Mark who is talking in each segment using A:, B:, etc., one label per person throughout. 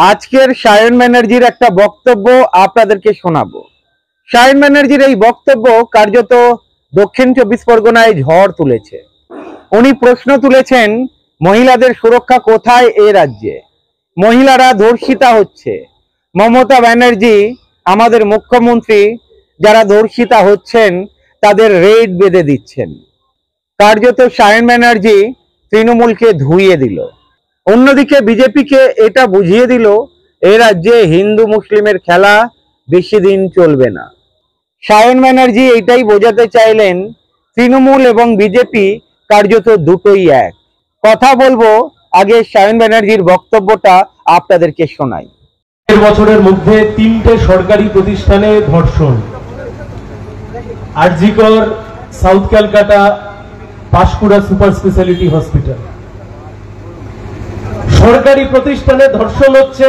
A: আজকের সায়ন ব্যানার্জির একটা বক্তব্য আপনাদেরকে শোনাবো। সায়ন ব্যানার্জির এই বক্তব্য কার্যত দক্ষিণ 24 পরগনায় ঝড় তুলেছে। উনি প্রশ্ন তুলেছেন, মহিলাদের সুরক্ষা কোথায় এ রাজ্যে? মহিলারা ধর্ষিতা হচ্ছে। মমতা ব্যানার্জি আমাদের মুখ্যমন্ত্রী যারা ধর্ষিতা হচ্ছেন তাদের রেড বেঁধে দিচ্ছেন। কার্যত সায়ন ব্যানার্জি তৃণমূলকে ধুইয়ে দিল। অন্যদিকে বিজেপিকে এটা বুঝিয়ে দিল এ রাজ্যে হিন্দু মুসলিমের খেলা বেশি দিন চলবে না। সায়ন ব্যানার্জি এটাই বোঝাতে চাইলেন তৃণমূল এবং বিজেপি কার্যত দুটোই এক। কথা বলবো, আগে সায়ন ব্যানার্জির বক্তব্যটা আপনাদেরকে শোনাই।
B: বছরের মধ্যে 3টে সরকারি প্রতিষ্ঠানে ধর্ষণ, RG Kar, south Calcutta, Panskura super speciality hospital. সরকারি প্রতিষ্ঠানে ধর্ষণ হচ্ছে।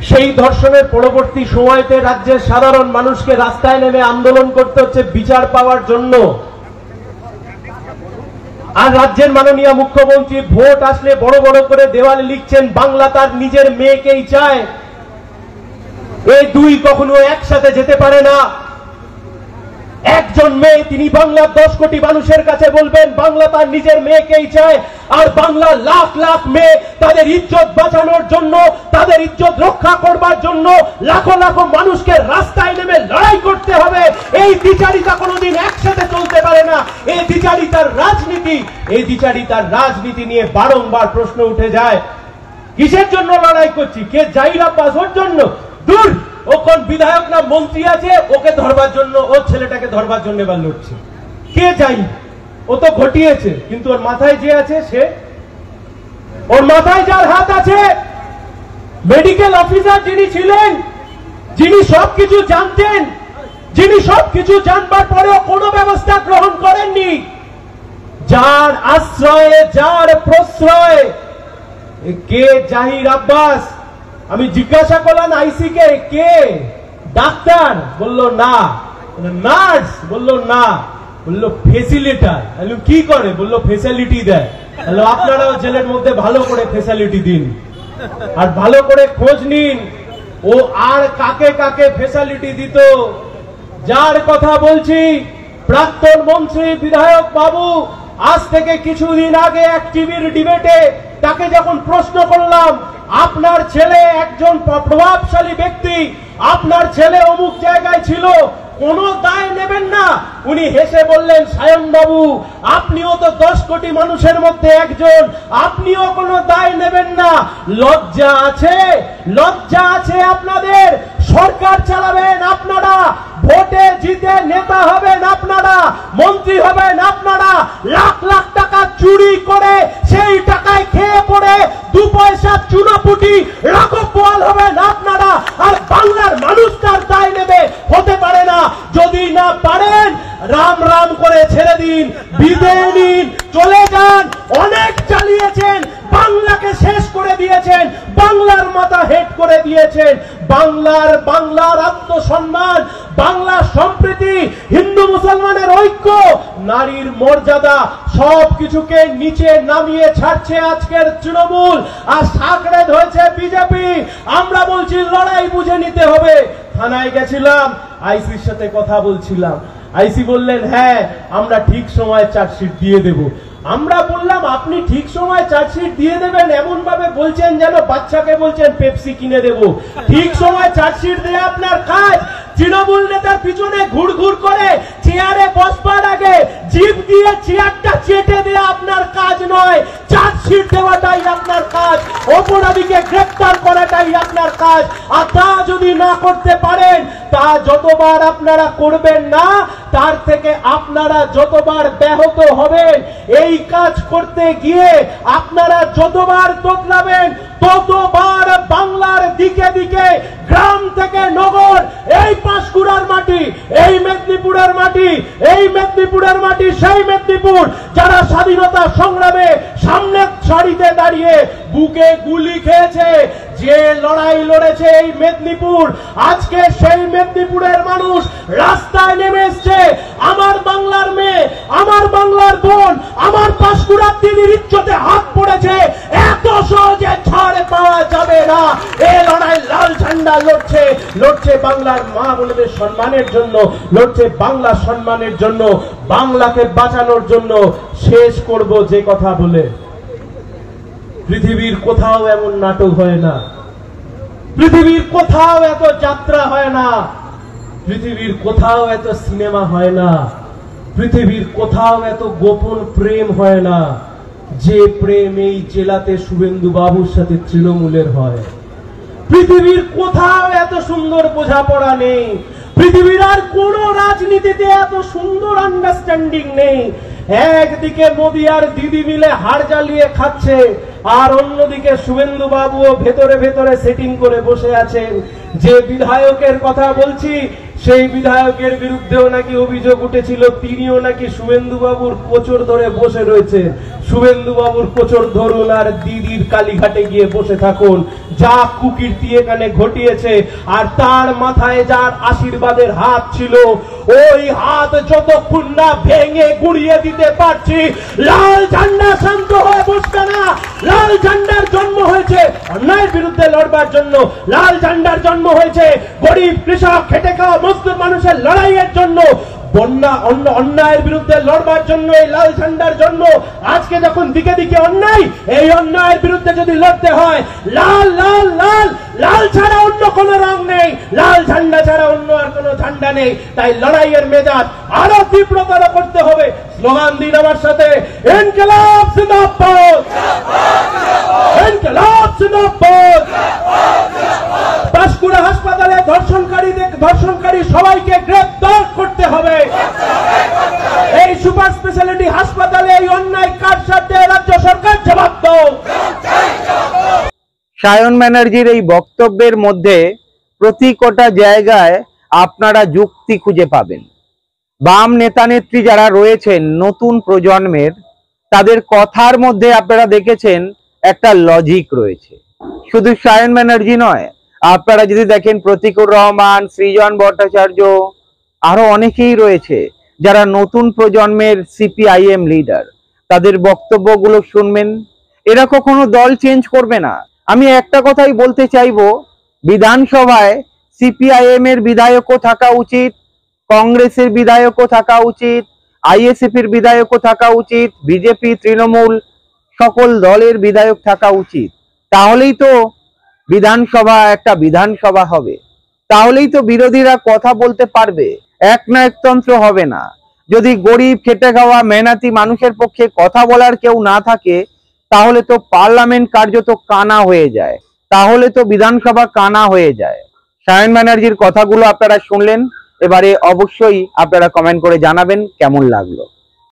B: সেই ধর্ষণের পরবর্তী সময়তে রাজ্যের সাধারণ মানুষকে রাস্তায় নেমে আন্দোলন করতে হচ্ছে বিচার পাওয়ার জন্য। আর রাজ্যের মাননীয় মুখ্যমন্ত্রী ভোট আসলে বড় বড় করে দেওয়ালে লিখছেন বাংলা তার নিজের মেয়েকেই চায়। এই দুই কখনো একসাথে যেতে পারে না। একজন মেয়ে, তিনি বাংলার 10 কোটি মানুষের কাছে বলবেন বাংলা তার নিজের মেয়েকেই চায়, আর বাংলার লাখ লাখ মেয়ে তাদের ইজ্জত বাঁচানোর জন্য, তাদের ইজ্জত রক্ষা করবার জন্য লাখো লাখো মানুষকে রাস্তায় নেমে লড়াই করতে হবে। এই দ্বিচারিতা কোনোদিন একসাথে চলতে পারে না। এই দ্বিচারিতার রাজনীতি নিয়ে বারংবার প্রশ্ন উঠে যায়, কিসের জন্য লড়াই করছি? কে জাহির আব্বাস ওর জন্য? দূর, ও কোন বিধায়ক না মন্ত্রী আছে, ওকে ধরবার জন্য, ওর ছেলেটাকে ধরবার জন্য এবার লড়ছে। কে যাই, ও তো ঘটিয়েছে, কিন্তু ওর মাথায় যে আছে, সে, ওর মাথায় যার হাত আছে, মেডিকেল অফিসার যিনি ছিলেন, যিনি সবকিছু জানতেন, যিনি সবকিছু জানবার পরেও কোনো ব্যবস্থা গ্রহণ করেননি, যার আশ্রয়ে, যার প্রশ্রয়, কে জাহির আব্বাস? আমি জিজ্ঞাসা করলাম আইসি কে? ডাক্তার? বললো না। নার্স? বললো না। বললো ফেসিলিটার। কি করে? বললো ফেসিলিটি দেয়। আপনারাও জেলের মধ্যে ভালো করে ফেসিলিটি দিন, আর ভালো করে খোঁজ নিন ও আর কাকে কাকে ফেসিলিটি দিত। যার কথা বলছি, প্রাক্তন মন্ত্রী বিধায়ক বাবু, আজ থেকে কিছুদিন আগে এক টিভির ডিবেটে তাকে যখন প্রশ্ন করলাম, আপনার ছেলে একজন প্রভাবশালী ব্যক্তি, আপনার ছেলে অমুক জায়গায় ছিল, কোনো দায় নেবেন না? উনি হেসে বললেন, সায়ন বাবু, আপনিও তো 10 কোটি মানুষের মধ্যে একজন, আপনিও কোনো দায় নেবেন না। লজ্জা আছে? লজ্জা আছে আপনাদের? সরকার চালাবেন আপনারা, ভোটে জিতে নেতা হবেন আপনারা, মন্ত্রী হবেন আপনারা, লাখ লাখ টাকা চুরি করে সেই টাকায় খেয়ে পড়ে 2 পয়সা চুনাপুটি রাঘব বোয়াল হবেন আপনারা, আর বাংলার মানুষ তার দায় নেবে? হতে পারে না। যদি না পারেন, রাম রাম করে ছেড়ে দিন, বিদায় নিন, চলে যান। অনেক চালিয়েছেন, বাংলাকে শেষ করে দিয়েছেন, বাংলার মাথা হেট করে দিয়েছেন। বাংলার আত্মসম্মান, বাংলার সম্প্রীতি, হিন্দু মুসলমানের ঐক্য, নারীর মর্যাদা, সবকিছুকে নিচে নামিয়ে ছাড়ছে আজকের তৃণমূল, আর সাকড়ে ধরেছে বিজেপি। আমরা বলছি লড়াই বুঝে নিতে হবে। থানায় গেছিলাম, আইসির সাথে কথা বলছিলাম। আইসি বললেন, হ্যাঁ আমরা ঠিক সময় চার্জশিট দিয়ে দেব। আমরা বললাম, আপনি ঠিক সময় চার্জশিট দিয়ে দেবেন এমন ভাবে বলছেন যেন বাচ্চাকে বলছেন পেপসি কিনে দেব। ঠিক সময় চার্জশিট দেয়া আপনার কাজ। তৃণমূল নেতার পিছনে ঘুরঘুর করে চেয়ারে বসবার আগে জিভ দিয়ে চেয়ারটা চেটে দেয়া আপনার কাজ নয়, চার্জশিট দেওয়াটাই আপনার কাজ, অপরাধীকে গ্রেফতার করাটাই আপনার কাজ। আর তা যদি না করতে পারেন, তা যতবার আপনারা করবেন না, তার থেকে আপনারা যতবার ব্যাহত হবেন। এই কাজ করতে গিয়ে আপনারা যতবার তোতলাবেন, ততবার বাংলার দিকে দিকে, গ্রাম থেকে নগর, এই পাঁশকুড়ার মাটি, এই মেদিনীপুরের মাটি, এই মেদিনীপুরের মাটি সেই মেদিনীপুর যারা স্বাধীনতা সংগ্রামে সামনের সারিতে দাঁড়িয়ে বুকে গুলি খেয়েছে, যে লড়াই লড়েছে এই মেদিনীপুর, আজকে সেই মেদিনীপুরের মানুষ রাস্তায় নেমে এসছে। আমার বাংলার মেয়ে, আমার বাংলার বোন, আমার পাঁশকুড়ার দিদির ইজ্জতে হাত পড়েছে, এত সহজে ছাড় পাওয়া না। এই লড়াই লাল ঝান্ডা লড়ছে, লড়ছে বাংলার মা বোনদের সম্মানের জন্য, লড়ছে বাংলা সম্মানের জন্য, বাংলাকে বাঁচানোর জন্য। শেষ করব যে কথা বলে, পৃথিবীর কোথাও এমন নাটক হয় না, পৃথিবীর কোথাও এত যাত্রা হয় না, পৃথিবীর কোথাও এত সিনেমা হয় না, পৃথিবীর কোথাও এত গোপন প্রেম হয় না, যে প্রেম এই জেলাতে শুভেন্দু বাবুর সাথে তৃণমূলের হয়। পৃথিবীর কোথাও এত সুন্দর বোঝাপড়া নেই, পৃথিবীর আর কোন রাজনীতিতে এত সুন্দর আন্ডারস্ট্যান্ডিং নেই। একদিকে মোদি আর দিদি মিলে হাড় জ্বালিয়ে খাচ্ছে, আর অন্যদিকে শুভেন্দু বাবুও ভেতরে ভেতরে সেটিং করে বসে আছেন। যে বিধায়কের কথা বলছি, সেই বিধায়কের বিরুদ্ধেও নাকি অভিযোগ উঠেছিল, তিনিও নাকি শুভেন্দু বাবুর কোচর ধরে বসে রয়েছে। শুভেন্দু বাবুর কোচর ধরুন আর দিদির কালীঘাটে গিয়ে বসে থাকুন। যা কুকীর্তি এখানে ঘটিয়েছে, আর তার মাথায় যার আশীর্বাদের হাত ছিল, ওই হাত যতক্ষণ না ভেঙে গুড়িয়ে দিতে পারছি, লাল ঝান্ডা শান্ত হয়ে বসবে না। লাল ঝান্ডার জন্ম হয়েছে অন্যায়ের বিরুদ্ধে লড়বার জন্য, লাল ঝান্ডার জন্ম হয়েছে গরিব কৃষক খেটে খাওয়া মজদুর মানুষের লড়াইয়ের জন্য, বন্যা অন্যায়ের বিরুদ্ধে লড়বার জন্য এই লাল ঝান্ডার জন্য। আজকে যখন দিকে দিকে অন্যায়, এই অন্যায়ের বিরুদ্ধে যদি লড়তে হয়, লাল লাল লাল লাল ছাড়া অন্য কোনো রং নেই, লাল ঝান্ডা ছাড়া অন্য আর কোনো ঝান্ডা নেই। তাই লড়াইয়ের মেজাজ আরো তীব্রতর করতে হবে। স্লোগান দিন আমার সাথে, ইনকিলাব জিন্দাবাদ, ইনকিলাব জিন্দাবাদ। পাঁশকুড়া হাসপাতালে ধর্ষণকারী সবাইকে গ্রেফতার করতে হবে। এই সুপার স্পেশালিটি হাসপাতালে এই অন্যায় কার সাথে রাজ্য সরকার জবাব দাও।
A: সায়ন ব্যানার্জির এই বক্তব্যের মধ্যে প্রতি কটা জায়গায় আপনারা যুক্তি খুঁজে পাবেন। বাম নেতা নেত্রী যারা রয়েছেন নতুন প্রজন্মের, তাদের কথার মধ্যে আপনারা দেখেছেন একটা লজিক রয়েছে। শুধু সায়ন ব্যানার্জি নয়, আপনারা যদি দেখেন প্রতীকুর রহমান, সৃজন ভট্টাচার্য, আরো অনেকেই রয়েছে যারা নতুন প্রজন্মের সিপিআইএম লিডার। তাদের বক্তব্যগুলো শুনবেন, এরা কখনো দল চেঞ্জ করবে না। আমি একটা কথাই বলতে চাইবো, বিধানসভায় সিপিআইএম এর বিধায়কও থাকা উচিত, কংগ্রেসের বিধায়কও থাকা উচিত, আইএসএফ এর বিধায়কও থাকা উচিত, বিজেপি, তৃণমূল সকল দলের বিধায়ক থাকা উচিত। তাহলেই তো বিধানসভা একটা বিধানসভা হবে, তাহলেই তো বিরোধীরা কথা বলতে পারবে, এক না একতন্ত্র হবে না। যদি গরিব খেটে খাওয়া মেহনতি মানুষের পক্ষে কথা বলার কেউ না থাকে, তাহলে তো পার্লামেন্ট কার্যত কানা হয়ে যায়, তাহলে তো বিধানসভা কানা হয়ে যায়। সায়ন ব্যানার্জির কথাগুলো আপনারা শুনলেন, এবারে অবশ্যই আপনারা কমেন্ট করে জানাবেন কেমন লাগলো।